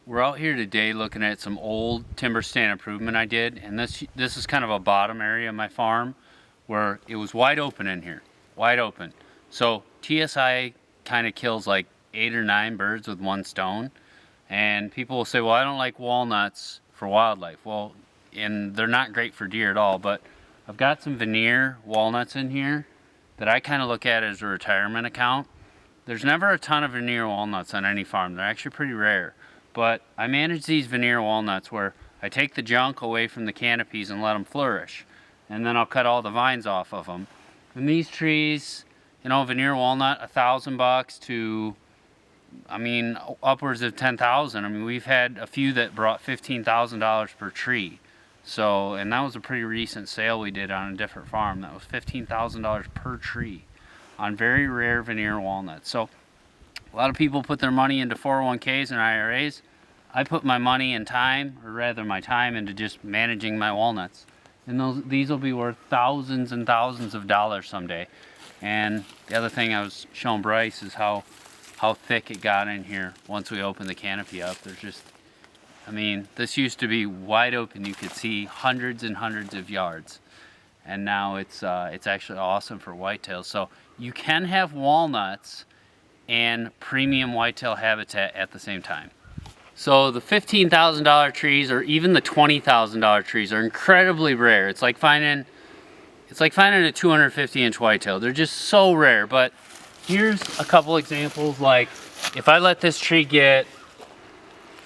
We're out here today looking at some old timber stand improvement I did, and this is kind of a bottom area of my farm where it was wide open in here, wide open. So TSI kind of kills like 8 or 9 birds with one stone, and people will say, well, I don't like walnuts for wildlife. Well, and they're not great for deer at all, but I've got some veneer walnuts in here that I kind of look at as a retirement account. There's never a ton of veneer walnuts on any farm. They're actually pretty rare. But I manage these veneer walnuts where I take the junk away from the canopies and let them flourish. And then I'll cut all the vines off of them. And these trees, you know, veneer walnut, $1,000 to, I mean, upwards of 10,000. I mean, we've had a few that brought $15,000 per tree. So, and that was a pretty recent sale we did on a different farm. That was $15,000 per tree on very rare veneer walnuts. So a lot of people put their money into 401ks and IRAs. I put my money and time, or rather my time, into just managing my walnuts. And these will be worth thousands and thousands of dollars someday. And the other thing I was showing Bryce is how thick it got in here once we opened the canopy up. There's just, I mean, this used to be wide open. You could see hundreds and hundreds of yards. And now it's actually awesome for whitetails. So you can have walnuts and premium whitetail habitat at the same time. So the $15,000 trees or even the $20,000 trees are incredibly rare. It's like finding a 250-inch whitetail. They're just so rare. But here's a couple examples. Like if I let this tree get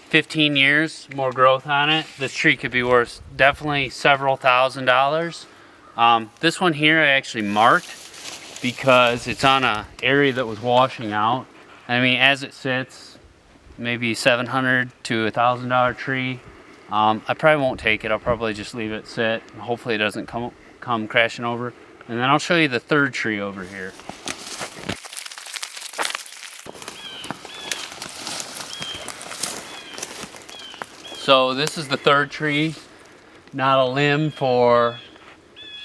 15 years more growth on it, this tree could be worth definitely several $1,000s. This one here I actually marked because it's on an area that was washing out. I mean, as it sits, maybe $700 to $1,000 tree. I probably won't take it. I'll probably just leave it sit. And hopefully it doesn't come crashing over. And then I'll show you the third tree over here. So this is the third tree. Not a limb for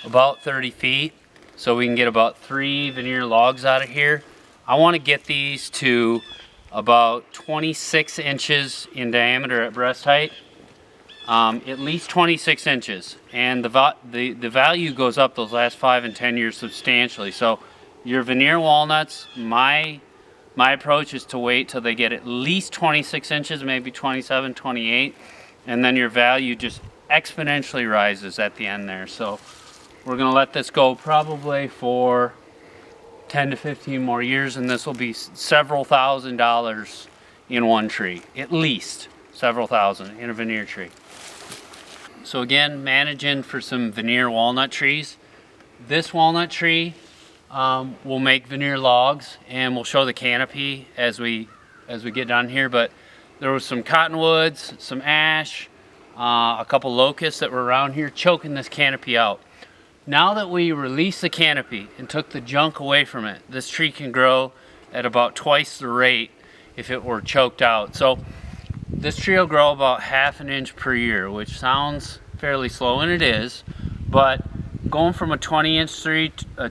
about 30 feet. So we can get about 3 veneer logs out of here. I want to get these to about 26 inches in diameter at breast height. At least 26 inches. And the value goes up those last 5 and 10 years substantially. So your veneer walnuts, my approach is to wait till they get at least 26 inches, maybe 27, 28. And then your value just exponentially rises at the end there. So we're going to let this go probably for 10 to 15 more years, and this will be several $1,000s in one tree. At least several thousand in a veneer tree. So again, managing for some veneer walnut trees. This walnut tree will make veneer logs, and we'll show the canopy as we get done here. But there was some cottonwoods, some ash, a couple locusts that were around here choking this canopy out. Now that we released the canopy and took the junk away from it, this tree can grow at about twice the rate if it were choked out. So this tree will grow about 1/2 inch per year, which sounds fairly slow, and it is. But going from a 20-inch tree to a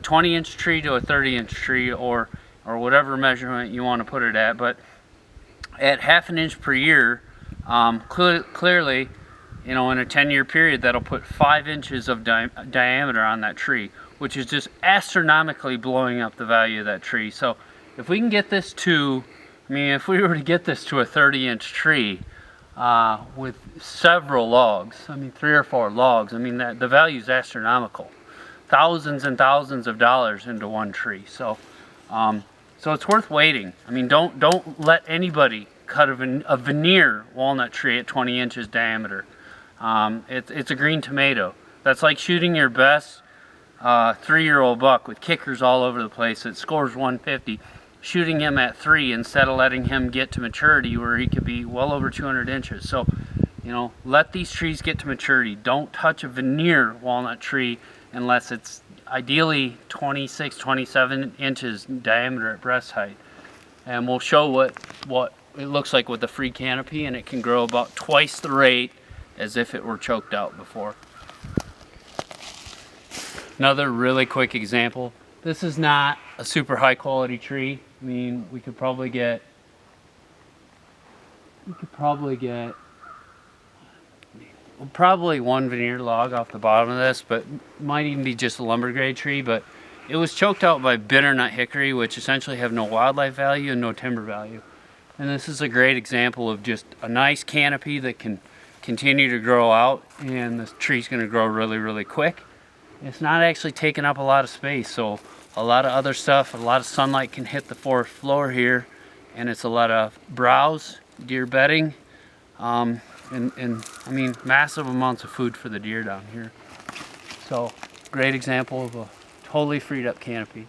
30-inch tree, or whatever measurement you want to put it at, but at 1/2 inch per year, clearly, you know, in a 10-year period, that'll put 5 inches of diameter on that tree, which is just astronomically blowing up the value of that tree. So if we can get this to, I mean, if we were to get this to a 30-inch tree with several logs, I mean 3 or 4 logs, I mean the value is astronomical. Thousands and thousands of dollars into one tree. So so it's worth waiting. I mean, don't let anybody cut a veneer walnut tree at 20 inches diameter. It's a green tomato. That's like shooting your best 3-year-old buck with kickers all over the place that scores 150, shooting him at 3 instead of letting him get to maturity where he could be well over 200 inches. So, you know, let these trees get to maturity. Don't touch a veneer walnut tree unless it's ideally 26, 27 inches in diameter at breast height. And we'll show what it looks like with the free canopy, and it can grow about twice the rate as if it were choked out before. Another really quick example. This is not a super high quality tree. I mean, we could probably get we could probably get probably one veneer log off the bottom of this, but might even be just a lumber grade tree. But it was choked out by bitternut hickory, which essentially have no wildlife value and no timber value. And this is a great example of just a nice canopy that can continue to grow out, and the tree's going to grow really, really quick. It's not actually taking up a lot of space, so a lot of other stuff, a lot of sunlight can hit the forest floor here, and it's a lot of browse, deer bedding, and I mean massive amounts of food for the deer down here. So great example of a totally freed up canopy.